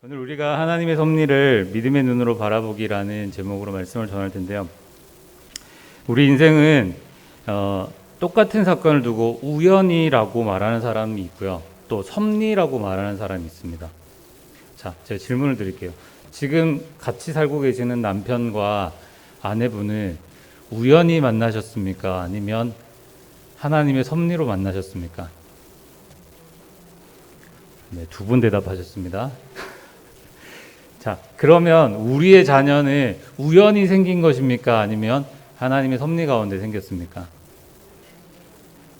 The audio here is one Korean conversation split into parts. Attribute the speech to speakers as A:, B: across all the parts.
A: 오늘 우리가 하나님의 섭리를 믿음의 눈으로 바라보기라는 제목으로 말씀을 전할 텐데요. 우리 인생은 똑같은 사건을 두고 우연이라고 말하는 사람이 있고요. 또 섭리라고 말하는 사람이 있습니다. 자, 제가 질문을 드릴게요. 지금 같이 살고 계시는 남편과 아내분은 우연히 만나셨습니까? 아니면 하나님의 섭리로 만나셨습니까? 네, 두 분 대답하셨습니다. 자, 그러면 우리의 자녀는 우연히 생긴 것입니까? 아니면 하나님의 섭리 가운데 생겼습니까?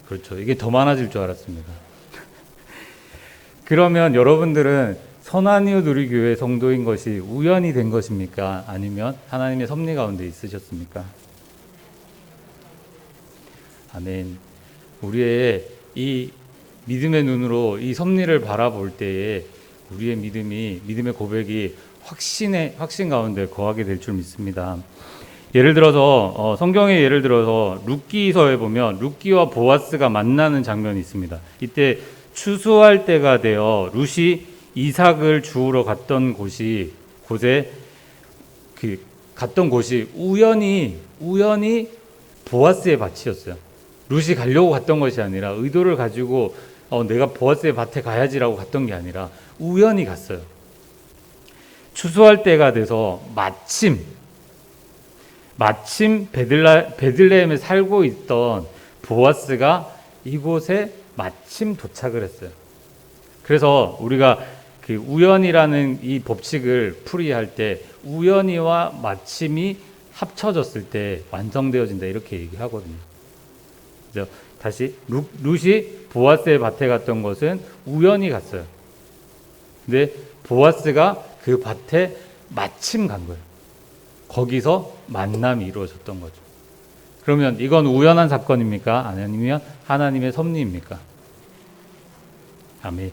A: 그렇죠. 이게 더 많아질 줄 알았습니다. 그러면 여러분들은 선한 이웃 우리 교회 성도인 것이 우연히 된 것입니까? 아니면 하나님의 섭리 가운데 있으셨습니까? 아멘. 우리의 이 믿음의 눈으로 이 섭리를 바라볼 때에 우리의 믿음의 고백이 확신 가운데 거하게 될 줄 믿습니다. 예를 들어서 성경의 예를 들어서 룻기서에 보면 룻기와 보아스가 만나는 장면이 있습니다. 이때 추수할 때가 되어 룻이 이삭을 주우러 갔던 곳에 갔던 곳이 우연히 보아스의 밭이었어요. 룻이 가려고 갔던 것이 아니라 의도를 가지고 내가 보아스의 밭에 가야지라고 갔던 게 아니라 우연히 갔어요. 추수할 때가 돼서 마침 베들레헴에 살고 있던 보아스가 이곳에 마침 도착을 했어요. 그래서 우리가 그 우연이라는 이 법칙을 풀이할 때 우연히와 마침이 합쳐졌을 때 완성되어진다 이렇게 얘기하거든요. 그래서 다시 룻이 보아스의 밭에 갔던 것은 우연히 갔어요. 근데 보아스가 그 밭에 마침 간 거예요. 거기서 만남이 이루어졌던 거죠. 그러면 이건 우연한 사건입니까? 아니면 하나님의 섭리입니까? 아멘.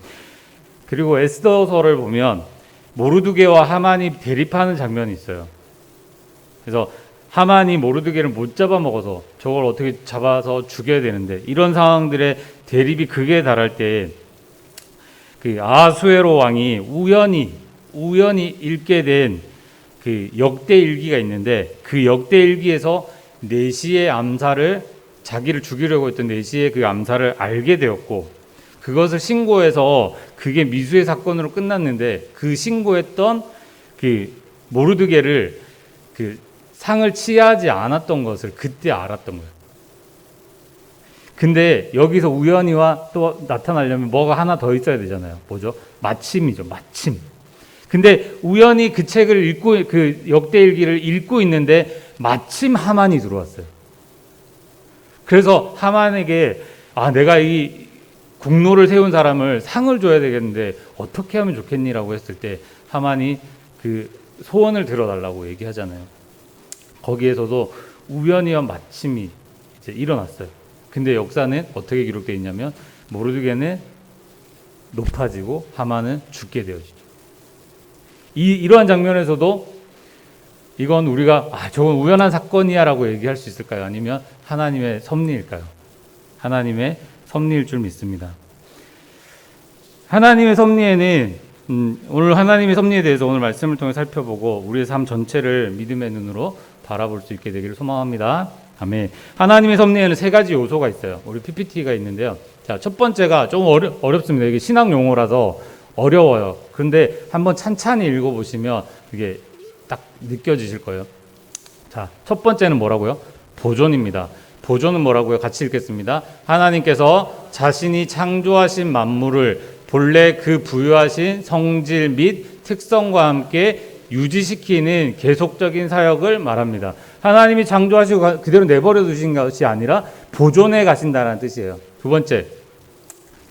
A: 그리고 에스더서를 보면 모르드게와 하만이 대립하는 장면이 있어요. 그래서 하만이 모르드게를 못 잡아먹어서 저걸 어떻게 잡아서 죽여야 되는데 이런 상황들의 대립이 극에 달할 때 그 아하수에로 왕이 우연히 읽게 된 그 역대일기가 있는데 그 역대일기에서 내시의 암살을 자기를 죽이려고 했던 내시의 그 암살을 알게 되었고 그것을 신고해서 그게 미수의 사건으로 끝났는데 그 신고했던 그 모르드게를 그 상을 취하지 않았던 것을 그때 알았던 거예요. 근데 여기서 우연히와 또 나타나려면 뭐가 하나 더 있어야 되잖아요. 뭐죠? 마침이죠. 마침. 근데 우연히 그 책을 읽고 그 역대일기를 읽고 있는데 마침 하만이 들어왔어요. 그래서 하만에게 내가 이 공로를 세운 사람을 상을 줘야 되겠는데 어떻게 하면 좋겠니라고 했을 때 하만이 그 소원을 들어달라고 얘기하잖아요. 거기에서도 우연히와 마침이 이제 일어났어요. 근데 역사는 어떻게 기록되어 있냐면 모르드게는 높아지고 하만은 죽게 되어지죠. 이러한 장면에서도 이건 우리가 저건 우연한 사건이야라고 얘기할 수 있을까요? 아니면 하나님의 섭리일까요? 하나님의 섭리일 줄 믿습니다. 하나님의 섭리에는 오늘 하나님의 섭리에 대해서 오늘 말씀을 통해 살펴보고 우리의 삶 전체를 믿음의 눈으로 바라볼 수 있게 되기를 소망합니다. 아멘. 하나님의 섭리에는 세 가지 요소가 있어요. 우리 PPT가 있는데요. 자, 첫 번째가 좀 어렵습니다. 이게 신학 용어라서 어려워요. 그런데 한번 찬찬히 읽어보시면 이게 딱 느껴지실 거예요. 자, 첫 번째는 뭐라고요? 보존입니다. 보존은 뭐라고요? 같이 읽겠습니다. 하나님께서 자신이 창조하신 만물을 본래 그 부여하신 성질 및 특성과 함께 유지시키는 계속적인 사역을 말합니다. 하나님이 창조하시고 그대로 내버려 두신 것이 아니라 보존해 가신다는 뜻이에요. 두 번째,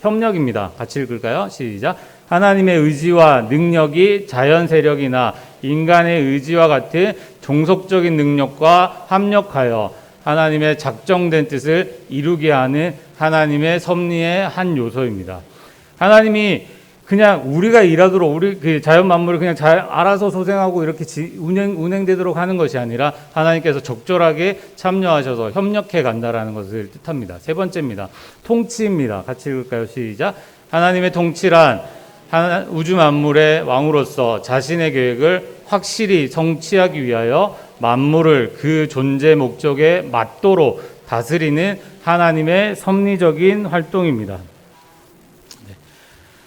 A: 협력입니다. 같이 읽을까요? 시작. 하나님의 의지와 능력이 자연 세력이나 인간의 의지와 같은 종속적인 능력과 합력하여 하나님의 작정된 뜻을 이루게 하는 하나님의 섭리의 한 요소입니다. 하나님이 그냥 우리가 일하도록 우리 그 자연 만물을 그냥 잘 알아서 소생하고 이렇게 운행되도록 하는 것이 아니라 하나님께서 적절하게 참여하셔서 협력해 간다라는 것을 뜻합니다. 세 번째입니다. 통치입니다. 같이 읽을까요? 시작. 하나님의 통치란 우주 만물의 왕으로서 자신의 계획을 확실히 성취하기 위하여 만물을 그 존재 목적에 맞도록 다스리는 하나님의 섭리적인 활동입니다.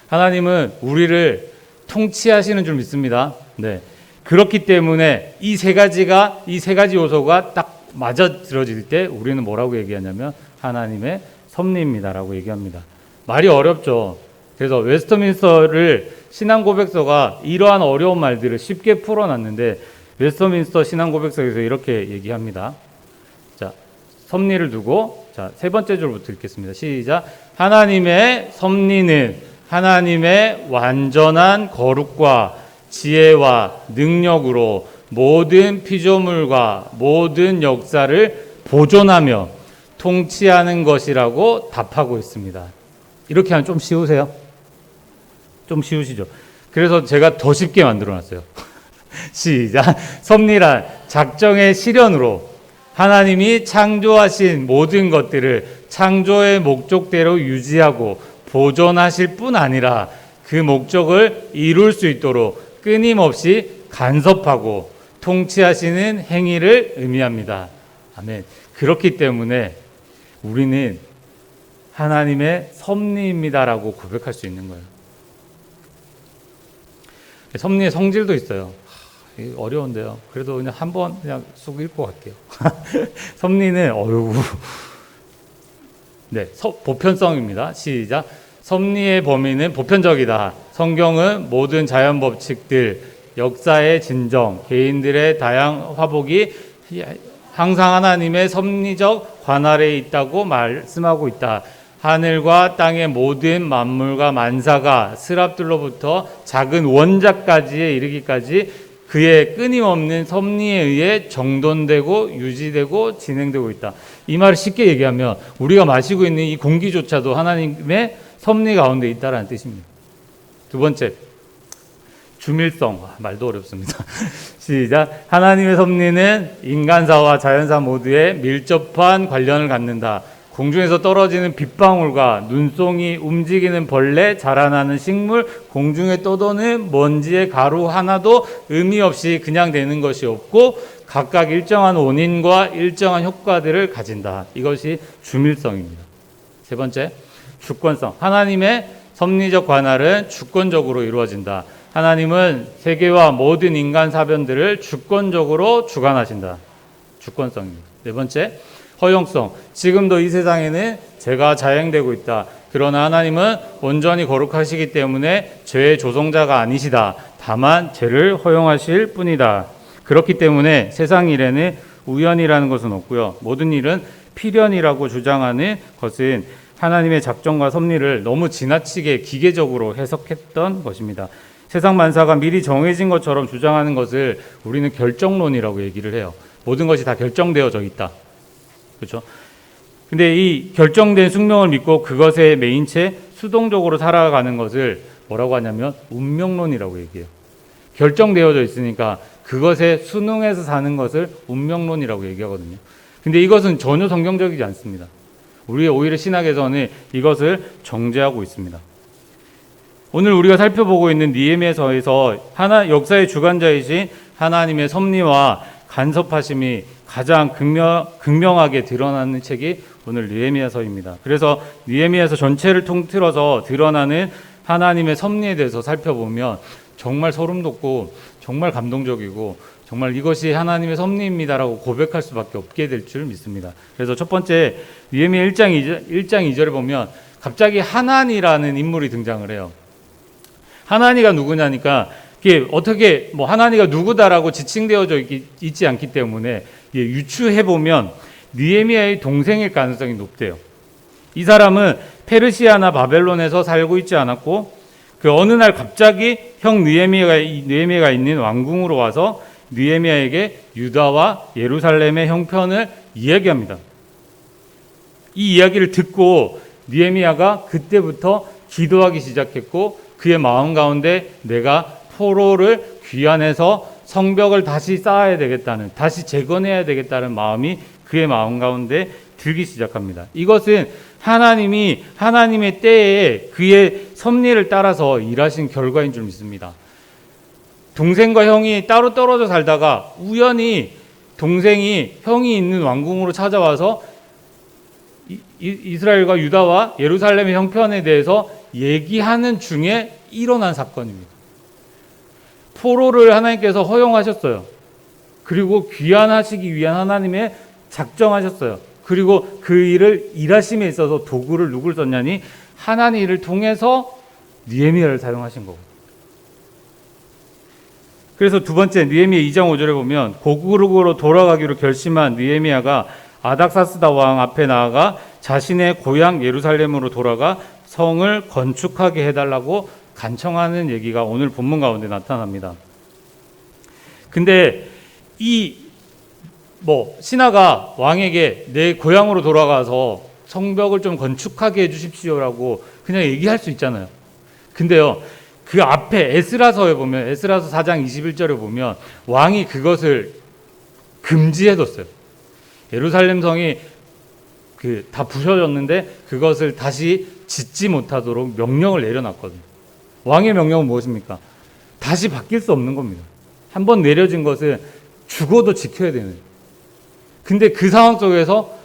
A: 하나님은 우리를 통치하시는 줄 믿습니다. 네. 그렇기 때문에 이 세 가지 요소가 딱 맞아들어질 때 우리는 뭐라고 얘기하냐면 하나님의 섭리입니다라고 얘기합니다. 말이 어렵죠. 그래서 웨스트민스터를 신앙고백서가 이러한 어려운 말들을 쉽게 풀어놨는데 웨스트민스터 신앙고백서에서 이렇게 얘기합니다. 자, 섭리를 두고 세 번째 줄부터 읽겠습니다. 시작. 하나님의 섭리는 하나님의 완전한 거룩과 지혜와 능력으로 모든 피조물과 모든 역사를 보존하며 통치하는 것이라고 답하고 있습니다. 이렇게 하면 좀 쉬우세요? 좀 쉬우시죠? 그래서 제가 더 쉽게 만들어놨어요. 시작. 섭리란 작정의 실현으로 하나님이 창조하신 모든 것들을 창조의 목적대로 유지하고 보존하실 뿐 아니라 그 목적을 이룰 수 있도록 끊임없이 간섭하고 통치하시는 행위를 의미합니다. 아멘. 그렇기 때문에 우리는 하나님의 섭리입니다라고 고백할 수 있는 거예요. 섭리의 성질도 있어요. 어려운데요. 그래도 그냥 한번 그냥 쑥 읽고 갈게요. 섭리는 네, 보편성입니다. 시작. 섭리의 범위는 보편적이다. 성경은 모든 자연 법칙들, 역사의 진정, 개인들의 다양 화복이 항상 하나님의 섭리적 관할에 있다고 말씀하고 있다. 하늘과 땅의 모든 만물과 만사가 스랍들로부터 작은 원자까지에 이르기까지 그의 끊임없는 섭리에 의해 정돈되고 유지되고 진행되고 있다. 이 말을 쉽게 얘기하면 우리가 마시고 있는 이 공기조차도 하나님의 섭리 가운데 있다라는 뜻입니다. 두 번째, 주밀성. 말도 어렵습니다. 시작. 하나님의 섭리는 인간사와 자연사 모두에 밀접한 관련을 갖는다. 공중에서 떨어지는 빗방울과 눈송이, 움직이는 벌레, 자라나는 식물, 공중에 떠도는 먼지의 가루 하나도 의미 없이 그냥 되는 것이 없고 각각 일정한 원인과 일정한 효과들을 가진다. 이것이 주밀성입니다. 세 번째, 주권성. 하나님의 섭리적 관할은 주권적으로 이루어진다. 하나님은 세계와 모든 인간 사변들을 주권적으로 주관하신다. 주권성입니다. 네 번째, 허용성. 지금도 이 세상에는 죄가 자행되고 있다. 그러나 하나님은 온전히 거룩하시기 때문에 죄의 조성자가 아니시다. 다만 죄를 허용하실 뿐이다. 그렇기 때문에 세상 일에는 우연이라는 것은 없고요. 모든 일은 필연이라고 주장하는 것은 하나님의 작정과 섭리를 너무 지나치게 기계적으로 해석했던 것입니다. 세상 만사가 미리 정해진 것처럼 주장하는 것을 우리는 결정론이라고 얘기를 해요. 모든 것이 다 결정되어져 있다. 그렇죠? 근데 이 결정된 숙명을 믿고 그것에 매인 채 수동적으로 살아가는 것을 뭐라고 하냐면 운명론이라고 얘기해요. 결정되어져 있으니까 그것에 순응해서 사는 것을 운명론이라고 얘기하거든요. 근데 이것은 전혀 성경적이지 않습니다. 우리의 오히려 신학에서는 이것을 정죄하고 있습니다. 오늘 우리가 살펴보고 있는 느헤미야서에서 역사의 주관자이신 하나님의 섭리와 간섭하심이 가장 극명하게 드러나는 책이 오늘 느헤미야서입니다. 그래서 느헤미야서 전체를 통틀어서 드러나는 하나님의 섭리에 대해서 살펴보면 정말 소름 돋고 정말 감동적이고 정말 이것이 하나님의 섭리입니다라고 고백할 수밖에 없게 될 줄 믿습니다. 그래서 첫 번째 느헤미야 1장 2절에 보면 갑자기 하나니라는 인물이 등장을 해요. 하나니가 누구냐니까 이게 어떻게 하나니가 누구다라고 지칭되어져 있지 않기 때문에 유추해 보면 느헤미야의 동생일 가능성이 높대요. 이 사람은 페르시아나 바벨론에서 살고 있지 않았고 그 어느 날 갑자기 형 느헤미야가 있는 왕궁으로 와서 느헤미야에게 유다와 예루살렘의 형편을 이야기합니다. 이 이야기를 듣고 느헤미야가 그때부터 기도하기 시작했고 그의 마음 가운데 내가 포로를 귀환해서 성벽을 다시 쌓아야 되겠다는, 다시 재건해야 되겠다는 마음이 그의 마음 가운데 들기 시작합니다. 이것은 하나님이 하나님의 때에 그의 섭리를 따라서 일하신 결과인 줄 믿습니다. 동생과 형이 따로 떨어져 살다가 우연히 동생이 형이 있는 왕궁으로 찾아와서 이스라엘과 유다와 예루살렘의 형편에 대해서 얘기하는 중에 일어난 사건입니다. 포로를 하나님께서 허용하셨어요. 그리고 귀환하시기 위한 하나님의 작정하셨어요. 그리고 그 일을 일하심에 있어서 도구를 누굴 썼냐니 하나님을 통해서 느헤미야를 사용하신 거고. 그래서 두 번째 느헤미야 2장 5절에 보면 고국으로 돌아가기로 결심한 느헤미야가 아닥사스다 왕 앞에 나아가 자신의 고향 예루살렘으로 돌아가 성을 건축하게 해달라고 간청하는 얘기가 오늘 본문 가운데 나타납니다. 근데 신하가 왕에게 내 고향으로 돌아가서 성벽을 좀 건축하게 해주십시오라고 그냥 얘기할 수 있잖아요. 근데요, 그 앞에 에스라서에 보면, 에스라서 4장 21절에 보면 왕이 그것을 금지해뒀어요. 예루살렘 성이 다 부셔졌는데 그것을 다시 짓지 못하도록 명령을 내려놨거든요. 왕의 명령은 무엇입니까? 다시 바뀔 수 없는 겁니다. 한번 내려진 것은 죽어도 지켜야 되는. 근데 그 상황 속에서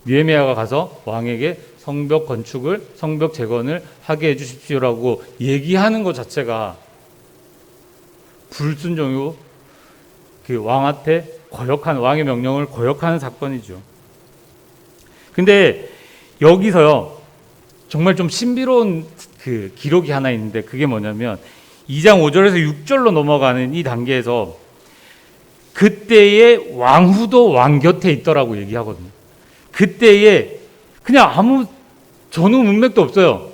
A: 느헤미야가 가서 왕에게 성벽 건축을, 성벽 재건을 하게 해주십시오라고 얘기하는 것 자체가 불순종이고 그 왕 앞에 거역한, 왕의 명령을 거역하는 사건이죠. 근데 여기서요, 정말 좀 신비로운 그 기록이 하나 있는데 그게 뭐냐면 2장 5절에서 6절로 넘어가는 이 단계에서 그때의 왕후도 왕 곁에 있더라고 얘기하거든요. 그때에 그냥 아무 전후 문맥도 없어요.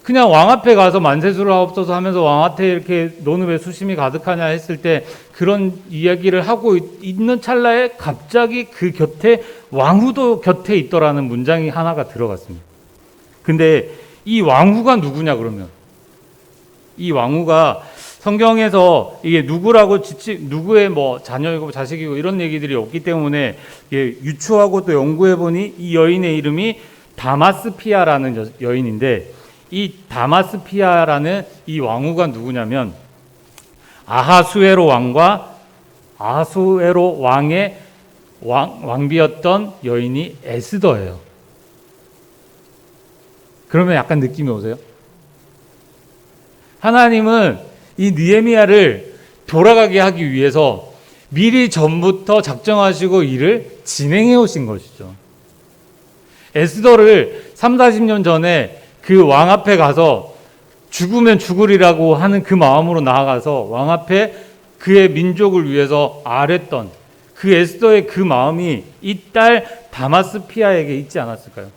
A: 그냥 왕 앞에 가서 만세수를 하옵소서 하면서 왕 앞에 이렇게 너는 왜 수심이 가득하냐 했을 때 그런 이야기를 하고 있는 찰나에 갑자기 그 곁에 왕후도 곁에 있더라는 문장이 하나가 들어갔습니다. 근데 이 왕후가 누구냐 그러면 이 왕후가 성경에서 이게 누구라고 누구의 자녀이고 자식이고 이런 얘기들이 없기 때문에 유추하고 또 연구해 보니 이 여인의 이름이 다마스피아라는 여인인데 이 다마스피아라는 이 왕후가 누구냐면 아하수에로 왕과 아하수에로 왕의 왕비였던 여인이 에스더예요. 그러면 약간 느낌이 오세요? 하나님은 이 느헤미야를 돌아가게 하기 위해서 미리 전부터 작정하시고 일을 진행해 오신 것이죠. 에스더를 30-40년 전에 그 왕 앞에 가서 죽으면 죽으리라고 하는 그 마음으로 나아가서 왕 앞에 그의 민족을 위해서 아뢰던 그 에스더의 그 마음이 이 딸 다마스피아에게 있지 않았을까요?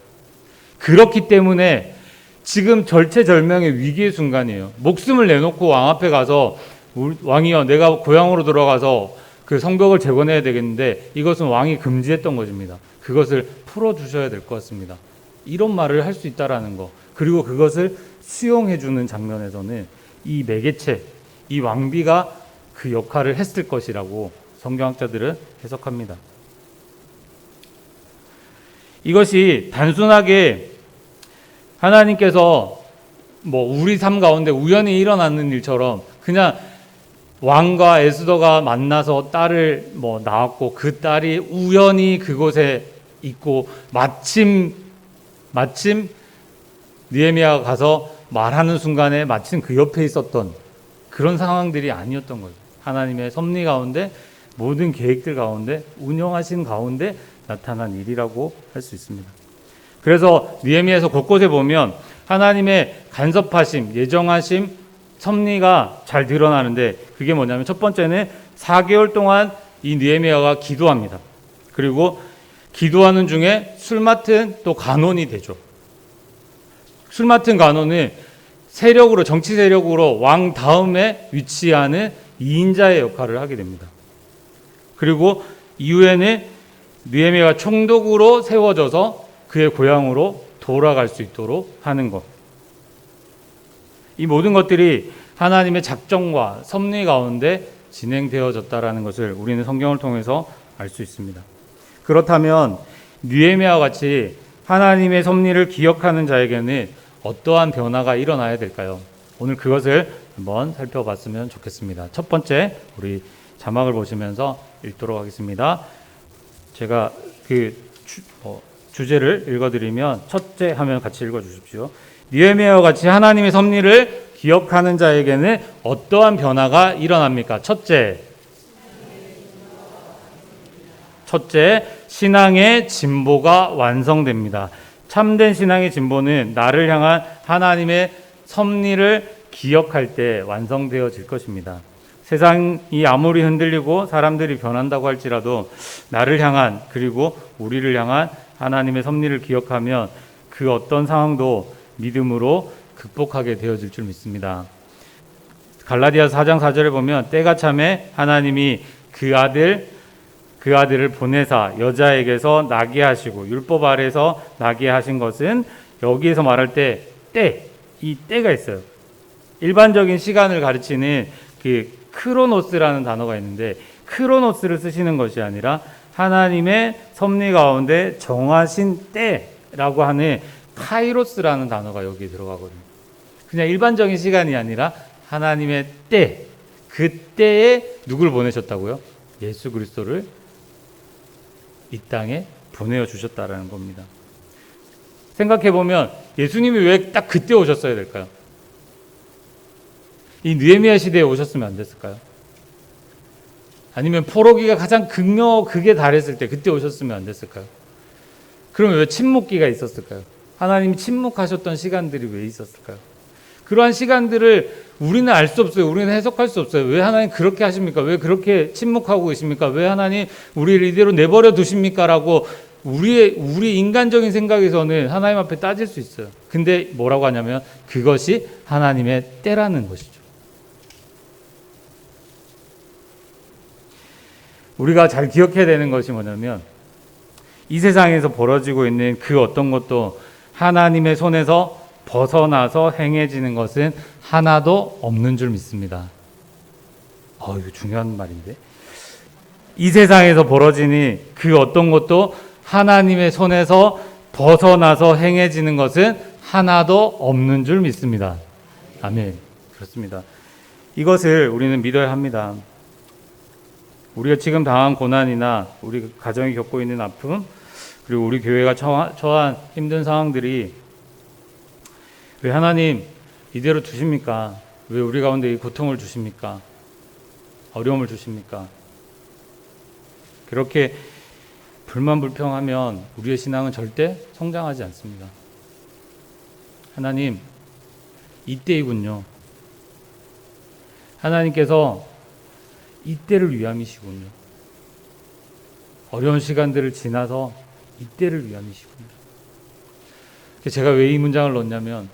A: 그렇기 때문에 지금 절체절명의 위기의 순간이에요. 목숨을 내놓고 왕 앞에 가서 왕이여 내가 고향으로 들어가서 그 성벽을 재건해야 되겠는데 이것은 왕이 금지했던 것입니다. 그것을 풀어주셔야 될 것 같습니다. 이런 말을 할 수 있다라는 거, 그리고 그것을 수용해주는 장면에서는 이 매개체, 이 왕비가 그 역할을 했을 것이라고 성경학자들은 해석합니다. 이것이 단순하게 하나님께서 우리 삶 가운데 우연히 일어나는 일처럼 그냥 왕과 에스더가 만나서 딸을 낳았고 그 딸이 우연히 그곳에 있고 마침 느헤미야가 가서 말하는 순간에 마침 그 옆에 있었던 그런 상황들이 아니었던 거죠. 하나님의 섭리 가운데 모든 계획들 가운데 운영하신 가운데 나타난 일이라고 할 수 있습니다. 그래서 느헤미야에서 곳곳에 보면 하나님의 간섭하심, 예정하심, 섭리가 잘 드러나는데 그게 뭐냐면 첫 번째는 4개월 동안 이 느헤미야가 기도합니다. 그리고 기도하는 중에 술 맡은 또 간원이 되죠. 술 맡은 간원은 세력으로, 정치 세력으로 왕 다음에 위치하는 2인자의 역할을 하게 됩니다. 그리고 이후에는 느헤미야가 총독으로 세워져서 그의 고향으로 돌아갈 수 있도록 하는 것. 이 모든 것들이 하나님의 작정과 섭리 가운데 진행되어졌다라는 것을 우리는 성경을 통해서 알 수 있습니다. 그렇다면 느헤미야와 같이 하나님의 섭리를 기억하는 자에게는 어떠한 변화가 일어나야 될까요? 오늘 그것을 한번 살펴봤으면 좋겠습니다. 첫 번째, 우리 자막을 보시면서 읽도록 하겠습니다. 제가 그 주제를 읽어드리면 첫째 하면 같이 읽어주십시오. 느헤미야와 같이 하나님의 섭리를 기억하는 자에게는 어떠한 변화가 일어납니까? 첫째, 신앙의 진보가 완성됩니다. 참된 신앙의 진보는 나를 향한 하나님의 섭리를 기억할 때 완성되어질 것입니다. 세상이 아무리 흔들리고 사람들이 변한다고 할지라도 나를 향한, 그리고 우리를 향한 하나님의 섭리를 기억하면 그 어떤 상황도 믿음으로 극복하게 되어질 줄 믿습니다. 갈라디아서 4장 4절에 보면 때가 참에 하나님이 그 아들을 보내사 여자에게서 나게 하시고 율법 아래에서 나게 하신 것은, 여기에서 말할 때 이 때가 있어요. 일반적인 시간을 가르치는 그 크로노스라는 단어가 있는데, 크로노스를 쓰시는 것이 아니라 하나님의 섭리 가운데 정하신 때라고 하는 카이로스라는 단어가 여기에 들어가거든요. 그냥 일반적인 시간이 아니라 하나님의 때, 그 때에 누굴 보내셨다고요? 예수 그리스도를 이 땅에 보내어 주셨다라는 겁니다. 생각해보면 예수님이 왜 딱 그때 오셨어야 될까요? 이 느헤미야 시대에 오셨으면 안 됐을까요? 아니면 포로기가 가장 극에 달했을 때 그때 오셨으면 안 됐을까요? 그러면 왜 침묵기가 있었을까요? 하나님이 침묵하셨던 시간들이 왜 있었을까요? 그러한 시간들을 우리는 알 수 없어요. 우리는 해석할 수 없어요. 왜 하나님 그렇게 하십니까? 왜 그렇게 침묵하고 계십니까? 왜 하나님 우리를 이대로 내버려 두십니까? 라고 우리 인간적인 생각에서는 하나님 앞에 따질 수 있어요. 근데 뭐라고 하냐면 그것이 하나님의 때라는 것이죠. 우리가 잘 기억해야 되는 것이 뭐냐면 이 세상에서 벌어지고 있는 그 어떤 것도 하나님의 손에서 벗어나서 행해지는 것은 하나도 없는 줄 믿습니다. 이거 중요한 말인데. 이 세상에서 벌어지는 그 어떤 것도 하나님의 손에서 벗어나서 행해지는 것은 하나도 없는 줄 믿습니다. 아멘. 그렇습니다. 이것을 우리는 믿어야 합니다. 우리가 지금 당한 고난이나 우리 가정이 겪고 있는 아픔, 그리고 우리 교회가 처한 힘든 상황들이 왜 하나님 이대로 두십니까? 왜 우리 가운데 이 고통을 주십니까? 어려움을 주십니까? 그렇게 불만불평하면 우리의 신앙은 절대 성장하지 않습니다. 하나님, 이때이군요. 하나님께서 이때를 위함이시군요. 어려운 시간들을 지나서 이때를 위함이시군요. 제가 왜 이 문장을 넣었냐면,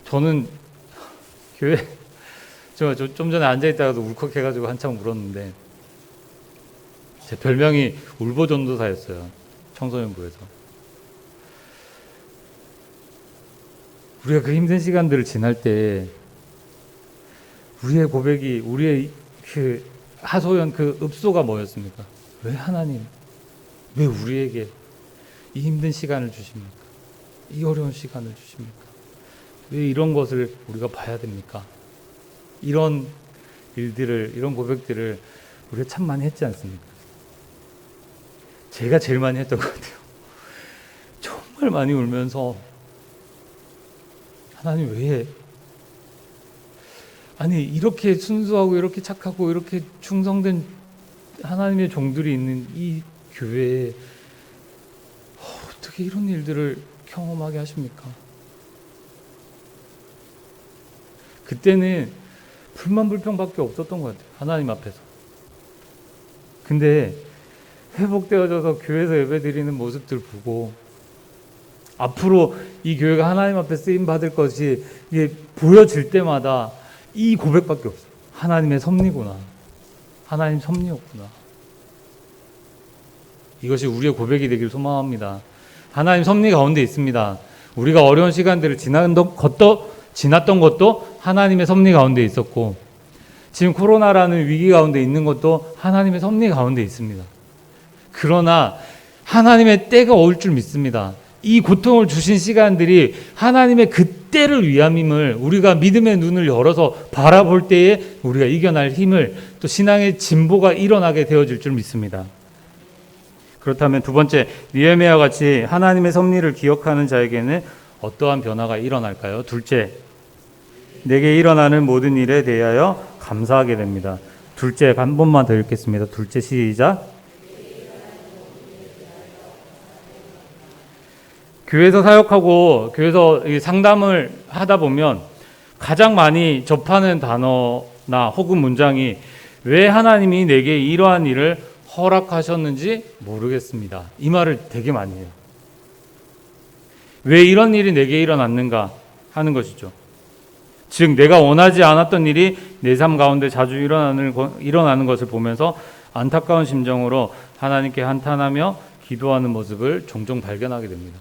A: 저는 교회 좀 전에 앉아있다가도 울컥해가지고 한참 울었는데, 제 별명이 울보전도사였어요. 청소년부에서. 우리가 그 힘든 시간들을 지날 때 우리의 고백이, 우리의 그 하소연, 그 읍소가 뭐였습니까? 왜 하나님, 왜 우리에게 이 힘든 시간을 주십니까? 이 어려운 시간을 주십니까? 왜 이런 것을 우리가 봐야 됩니까? 이런 일들을, 이런 고백들을 우리가 참 많이 했지 않습니까? 제가 제일 많이 했던 것 같아요. 정말 많이 울면서 하나님 왜, 아니 이렇게 순수하고 이렇게 착하고 이렇게 충성된 하나님의 종들이 있는 이 교회에 어떻게 이런 일들을 경험하게 하십니까? 그때는 불만불평밖에 없었던 것 같아요. 하나님 앞에서. 근데 회복되어져서 교회에서 예배드리는 모습들 보고 앞으로 이 교회가 하나님 앞에 쓰임 받을 것이 이게 보여질 때마다 이 고백밖에 없어요. 하나님의 섭리구나. 하나님 섭리였구나. 이것이 우리의 고백이 되길 소망합니다. 하나님 섭리 가운데 있습니다. 우리가 어려운 시간들을 지났던 것도 하나님의 섭리 가운데 있었고, 지금 코로나라는 위기 가운데 있는 것도 하나님의 섭리 가운데 있습니다. 그러나 하나님의 때가 올 줄 믿습니다. 이 고통을 주신 시간들이 하나님의 그 때를 위함임을 우리가 믿음의 눈을 열어서 바라볼 때에 우리가 이겨낼 힘을, 또 신앙의 진보가 일어나게 되어질 줄 믿습니다. 그렇다면 두 번째, 느헤미야와 같이 하나님의 섭리를 기억하는 자에게는 어떠한 변화가 일어날까요? 둘째, 내게 일어나는 모든 일에 대하여 감사하게 됩니다. 둘째, 한 번만 더 읽겠습니다. 둘째, 시작. 교회에서 사역하고 교회에서 상담을 하다 보면 가장 많이 접하는 단어나 혹은 문장이 왜 하나님이 내게 이러한 일을 허락하셨는지 모르겠습니다. 이 말을 되게 많이 해요. 왜 이런 일이 내게 일어났는가 하는 것이죠. 즉 내가 원하지 않았던 일이 내 삶 가운데 자주 일어나는 것을 보면서 안타까운 심정으로 하나님께 한탄하며 기도하는 모습을 종종 발견하게 됩니다.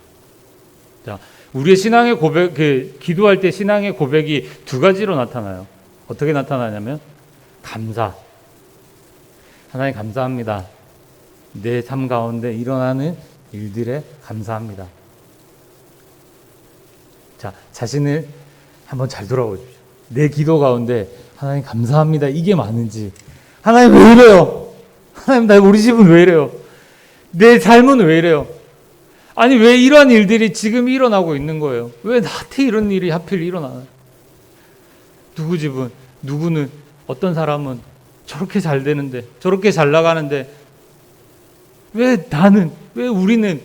A: 자, 우리의 신앙의 고백, 기도할 때 신앙의 고백이 두 가지로 나타나요. 어떻게 나타나냐면 감사. 하나님 감사합니다. 내 삶 가운데 일어나는 일들에 감사합니다. 자, 자신을 한번 잘 돌아보십시오. 내 기도 가운데 하나님 감사합니다. 이게 많은지, 하나님 왜 이래요? 하나님 우리 집은 왜 이래요? 내 삶은 왜 이래요? 아니 왜 이러한 일들이 지금 일어나고 있는 거예요? 왜 나한테 이런 일이 하필 일어나요? 누구 집은, 누구는, 어떤 사람은 저렇게 잘 되는데, 저렇게 잘 나가는데 왜 나는, 왜 우리는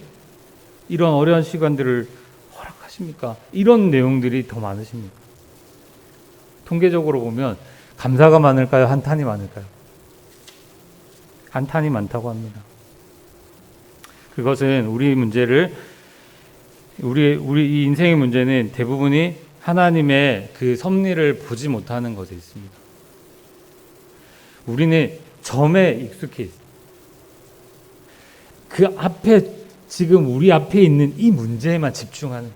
A: 이런 어려운 시간들을 허락하십니까? 이런 내용들이 더 많으십니까? 통계적으로 보면 감사가 많을까요? 한탄이 많을까요? 한탄이 많다고 합니다. 그것은 우리 문제를, 우리 이 인생의 문제는 대부분이 하나님의 그 섭리를 보지 못하는 것에 있습니다. 우리는 점에 익숙해 있습니다. 그 앞에, 지금 우리 앞에 있는 이 문제에만 집중하는,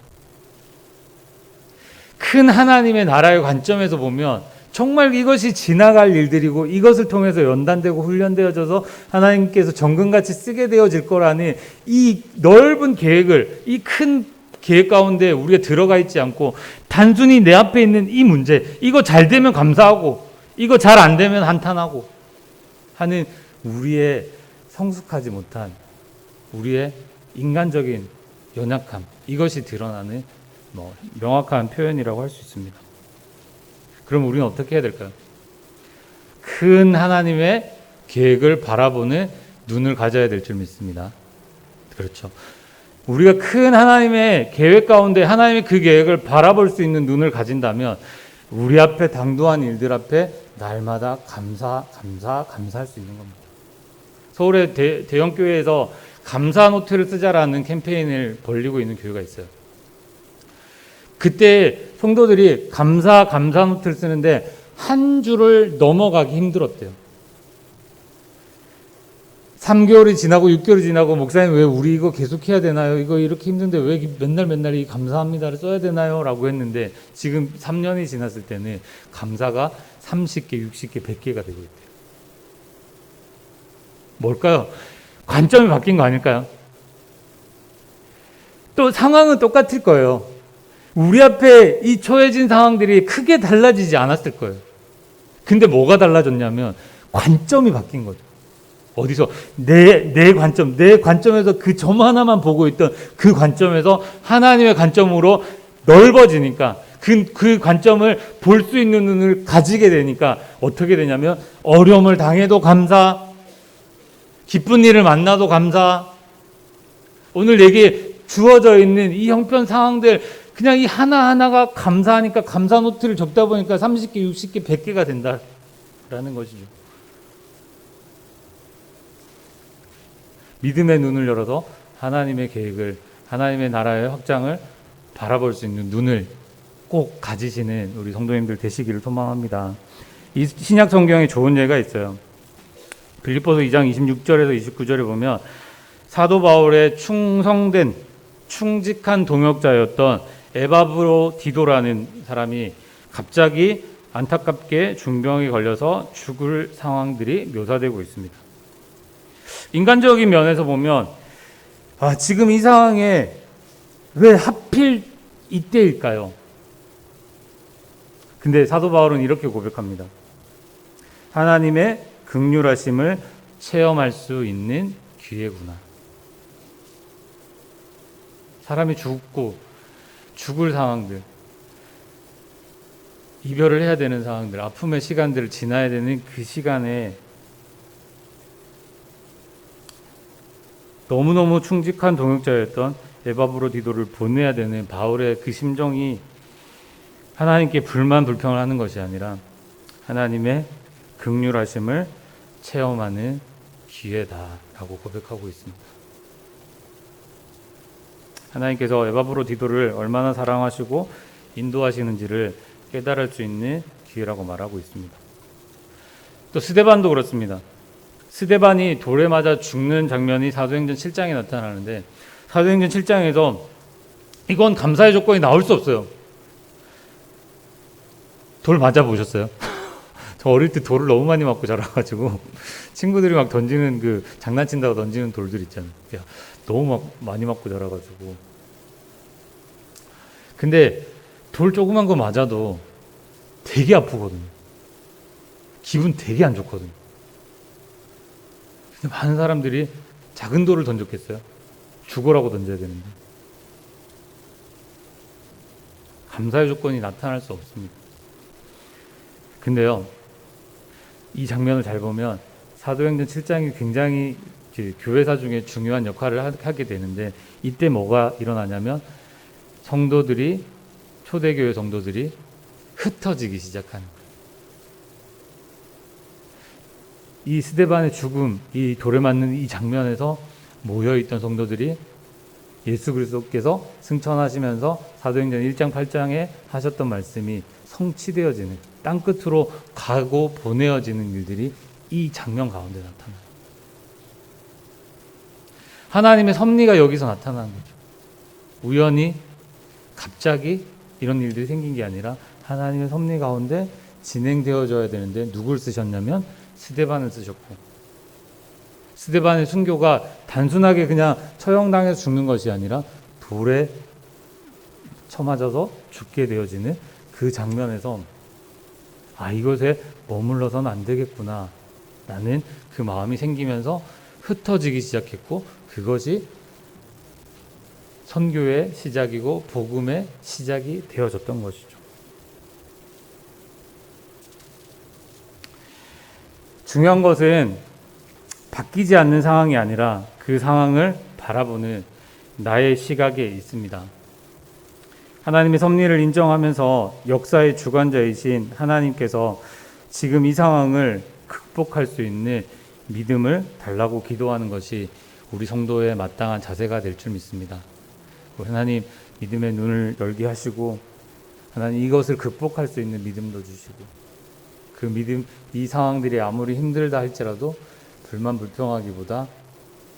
A: 큰 하나님의 나라의 관점에서 보면 정말 이것이 지나갈 일들이고 이것을 통해서 연단되고 훈련되어져서 하나님께서 정금같이 쓰게 되어질 거라는 이 넓은 계획을, 이 큰 계획 가운데 우리가 들어가 있지 않고 단순히 내 앞에 있는 이 문제, 이거 잘 되면 감사하고 이거 잘 안 되면 한탄하고 하는 우리의 성숙하지 못한, 우리의 인간적인 연약함, 이것이 드러나는 명확한 표현이라고 할 수 있습니다. 그럼 우리는 어떻게 해야 될까요? 큰 하나님의 계획을 바라보는 눈을 가져야 될 줄 믿습니다. 그렇죠. 우리가 큰 하나님의 계획 가운데 하나님의 그 계획을 바라볼 수 있는 눈을 가진다면 우리 앞에 당도한 일들 앞에 날마다 감사할 수 있는 겁니다. 서울의 대형 교회에서 감사 노트를 쓰자라는 캠페인을 벌이고 있는 교회가 있어요. 그때 성도들이 감사 노트를 쓰는데 한 줄을 넘어가기 힘들었대요. 3개월이 지나고 6개월이 지나고 목사님 왜 우리 이거 계속 해야 되나요? 이거 이렇게 힘든데 왜 맨날 이 감사합니다를 써야 되나요? 라고 했는데 지금 3년이 지났을 때는 감사가 30개, 60개, 100개가 되고 있대요. 뭘까요? 관점이 바뀐 거 아닐까요? 또 상황은 똑같을 거예요. 우리 앞에 이 처해진 상황들이 크게 달라지지 않았을 거예요. 근데 뭐가 달라졌냐면 관점이 바뀐 거죠. 어디서? 내 관점에서 그 점 하나만 보고 있던 그 관점에서 하나님의 관점으로 넓어지니까 그 관점을 볼 수 있는 눈을 가지게 되니까 어떻게 되냐면 어려움을 당해도 감사, 기쁜 일을 만나도 감사, 오늘 내게 주어져 있는 이 형편 상황들 그냥 이 하나하나가 감사하니까 감사 노트를 적다 보니까 30개, 60개, 100개가 된다라는 것이죠. 믿음의 눈을 열어서 하나님의 계획을, 하나님의 나라의 확장을 바라볼 수 있는 눈을 꼭 가지시는 우리 성도님들 되시기를 소망합니다. 이 신약 성경에 좋은 예가 있어요. 빌립보서 2장 26절에서 29절에 보면 사도 바울의 충직한 동역자였던 에바브로디도라는 사람이 갑자기 안타깝게 중병에 걸려서 죽을 상황들이 묘사되고 있습니다. 인간적인 면에서 보면 지금 이 상황에 왜 하필 이때일까요? 근데 사도 바울은 이렇게 고백합니다. 하나님의 긍휼하심을 체험할 수 있는 기회구나. 사람이 죽을 상황들, 이별을 해야 되는 상황들, 아픔의 시간들을 지나야 되는 그 시간에 너무너무 충직한 동역자였던 에바브로디도를 보내야 되는 바울의 그 심정이 하나님께 불평을 하는 것이 아니라 하나님의 긍휼하심을 체험하는 기회다라고 고백하고 있습니다. 하나님께서 에바브로디도를 얼마나 사랑하시고 인도하시는지를 깨달을 수 있는 기회라고 말하고 있습니다. 또 스데반도 그렇습니다. 스데반이 돌에 맞아 죽는 장면이 사도행전 7장에 나타나는데, 사도행전 7장에서 이건 감사의 조건이 나올 수 없어요. 돌 맞아 보셨어요? 저 어릴 때 돌을 너무 많이 맞고 자라가지고 친구들이 막 던지는 장난친다고 던지는 돌들 있잖아요. 너무 많이 맞고 자라가지고. 근데 돌 조그만 거 맞아도 되게 아프거든요. 기분 되게 안 좋거든요. 근데 많은 사람들이 작은 돌을 던졌겠어요? 죽어라고 던져야 되는데. 감사의 조건이 나타날 수 없습니다. 근데요, 이 장면을 잘 보면 사도행전 7장이 굉장히 교회사 중에 중요한 역할을 하게 되는데, 이때 뭐가 일어나냐면 초대교회 성도들이 흩어지기 시작하는 거예요. 이 스데반의 죽음, 이 돌에 맞는 이 장면에서 모여있던 성도들이 예수 그리스도께서 승천하시면서 사도행전 1장 8장에 하셨던 말씀이 성취되어지는, 땅끝으로 가고 보내어지는 일들이 이 장면 가운데 나타나요. 하나님의 섭리가 여기서 나타나는 거죠. 우연히 갑자기 이런 일들이 생긴 게 아니라 하나님의 섭리 가운데 진행되어져야 되는데 누굴 쓰셨냐면 스데반을 쓰셨고, 스데반의 순교가 단순하게 그냥 처형당해서 죽는 것이 아니라 돌에 쳐맞아서 죽게 되어지는 그 장면에서 이것에 머물러서는 안 되겠구나 라는 그 마음이 생기면서 흩어지기 시작했고, 그것이 선교의 시작이고 복음의 시작이 되어졌던 것이죠. 중요한 것은 바뀌지 않는 상황이 아니라 그 상황을 바라보는 나의 시각에 있습니다. 하나님의 섭리를 인정하면서 역사의 주관자이신 하나님께서 지금 이 상황을 극복할 수 있는 믿음을 달라고 기도하는 것이 우리 성도의 마땅한 자세가 될 줄 믿습니다. 하나님 믿음의 눈을 열게 하시고, 하나님 이것을 극복할 수 있는 믿음도 주시고, 그 믿음, 이 상황들이 아무리 힘들다 할지라도 불평하기보다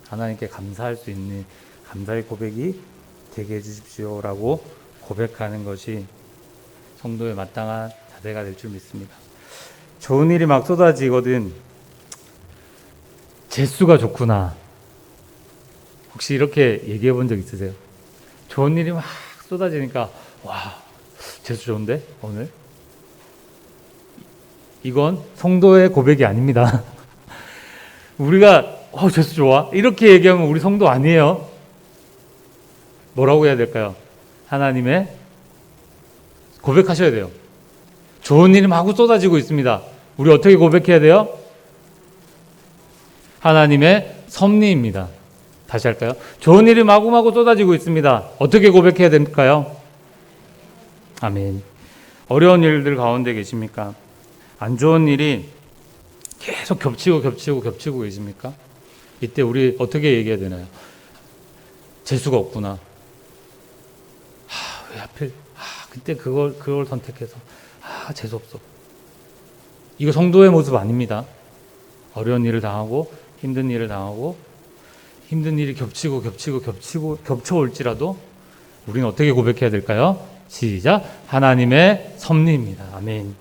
A: 하나님께 감사할 수 있는 감사의 고백이 되게 해주십시오라고 고백하는 것이 성도의 마땅한 자세가 될 줄 믿습니다. 좋은 일이 막 쏟아지거든 재수가 좋구나. 혹시 이렇게 얘기해 본 적 있으세요? 좋은 일이 막 쏟아지니까 재수 좋은데 오늘? 이건 성도의 고백이 아닙니다. 우리가 재수 좋아? 이렇게 얘기하면 우리 성도 아니에요. 뭐라고 해야 될까요? 하나님의 고백하셔야 돼요. 좋은 일이 마구 쏟아지고 있습니다. 우리 어떻게 고백해야 돼요? 하나님의 섭리입니다. 다시 할까요? 좋은 일이 마구마구 쏟아지고 있습니다. 어떻게 고백해야 될까요? 아멘. 어려운 일들 가운데 계십니까? 안 좋은 일이 계속 겹치고 계십니까? 이때 우리 어떻게 얘기해야 되나요? 재수가 없구나. 왜 하필 그때 그걸 선택해서 재수 없어. 이거 성도의 모습 아닙니다. 어려운 일을 당하고 힘든 일을 당하고 힘든 일이 겹치고 겹쳐올지라도 우리는 어떻게 고백해야 될까요? 시작. 하나님의 섭리입니다. 아멘.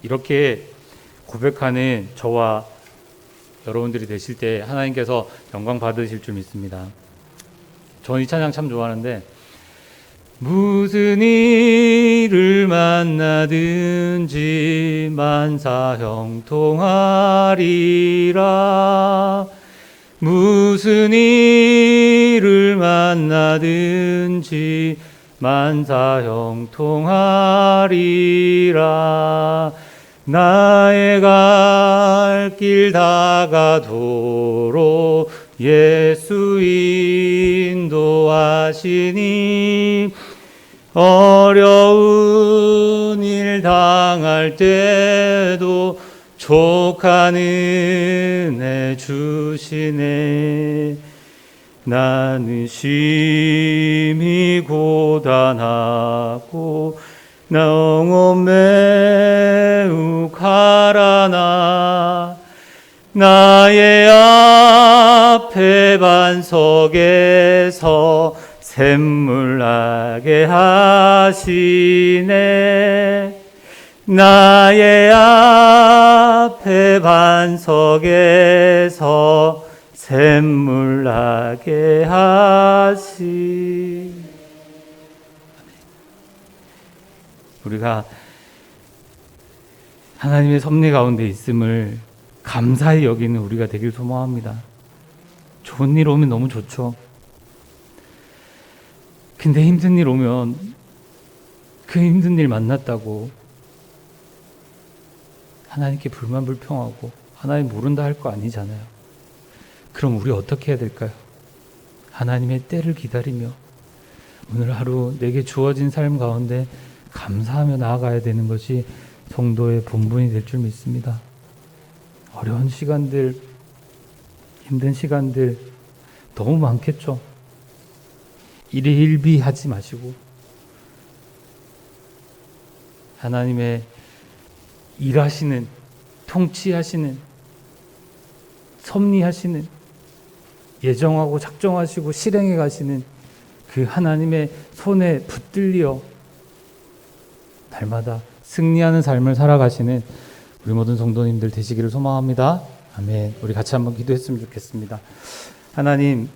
A: 이렇게 고백하는 저와 여러분들이 되실 때 하나님께서 영광 받으실 줄 믿습니다. 전 이 찬양 참 좋아하는데, 무슨 일을 만나든지 만사형통하리라. 무슨 일을 만나든지 만사형통하리라. 나의 갈 길 다가도록 예수 인도하시니, 어려운 일 당할 때도 족한 은혜 주시네. 나는 심히 고단하고 영혼 매우 가라나. 나의 앞에 반석에서 샘물나게 하시네. 나의 앞에 반석에서 샘물나게 하시. 우리가 하나님의 섭리 가운데 있음을 감사히 여기는 우리가 되길 소망합니다. 좋은 일 오면 너무 좋죠. 근데 힘든 일 오면 그 힘든 일 만났다고 하나님께 불만불평하고 하나님 모른다 할 거 아니잖아요. 그럼 우리 어떻게 해야 될까요? 하나님의 때를 기다리며 오늘 하루 내게 주어진 삶 가운데 감사하며 나아가야 되는 것이 성도의 본분이 될 줄 믿습니다. 어려운 시간들, 힘든 시간들 너무 많겠죠. 일희일비하지 마시고 하나님의 일하시는, 통치하시는, 섭리하시는, 예정하고 작정하시고 실행해 가시는 그 하나님의 손에 붙들려 날마다 승리하는 삶을 살아가시는 우리 모든 성도님들 되시기를 소망합니다. 아멘. 우리 같이 한번 기도했으면 좋겠습니다. 하나님,